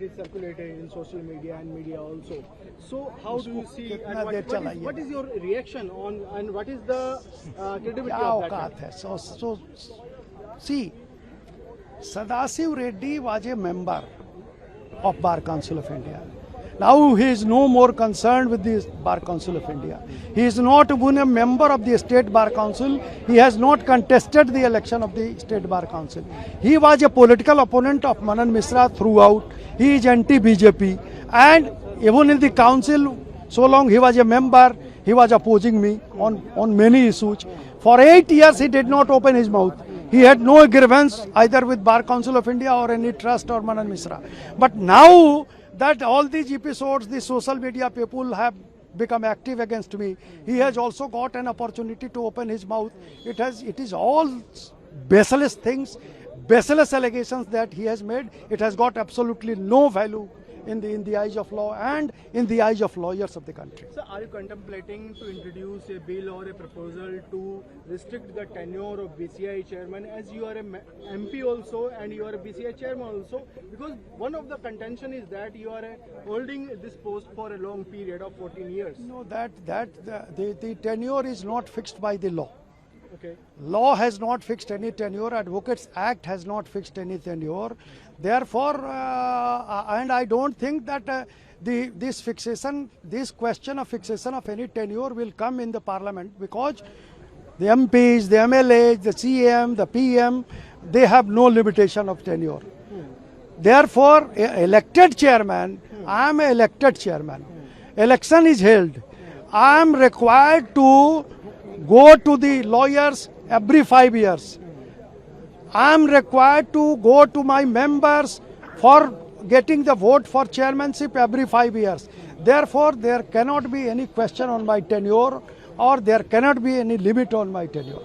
It is circulated in social media and media also. So how do you see कितना and देर चलाइए? what is your reaction on and what is the credibility क्या of that? औकात है? So see, Sadasiv Reddy was a member of Bar Council of India. Now he is no more concerned with the Bar Council of India. He is not even a member of the State Bar Council. He has not contested the election of the State Bar Council. He was a political opponent of Manan Misra throughout. He is anti-BJP, and even in the council, so long he was a member, he was opposing me on many issues. For 8 years he did not open his mouth. He had no grievance either with Bar Council of India or any trust or Manan Misra. But now that all these episodes, the social media people have become active against me, he has also got an opportunity to open his mouth. It is all baseless things, baseless allegations that he has made. It has got absolutely no value in the eyes of law and in the eyes of lawyers of the country. So are you contemplating to introduce a bill or a proposal to restrict the tenure of BCI chairman, as you are a MP also and you are a BCI chairman also? Because one of the contention is that you are holding this post for a long period of 14 years. No, the tenure is not fixed by the law. Okay. Law has not fixed any tenure. Advocates Act has not fixed any tenure. Therefore, and I don't think that this question of fixation of any tenure will come in the Parliament, because the MPs, the MLAs, the CM, the PM, they have no limitation of tenure. Therefore, elected chairman, I am an elected chairman. Election is held. I am required to go to the lawyers every 5 years. I am required to go to my members for getting the vote for chairmanship every 5 years. Therefore, there cannot be any question on my tenure, or there cannot be any limit on my tenure.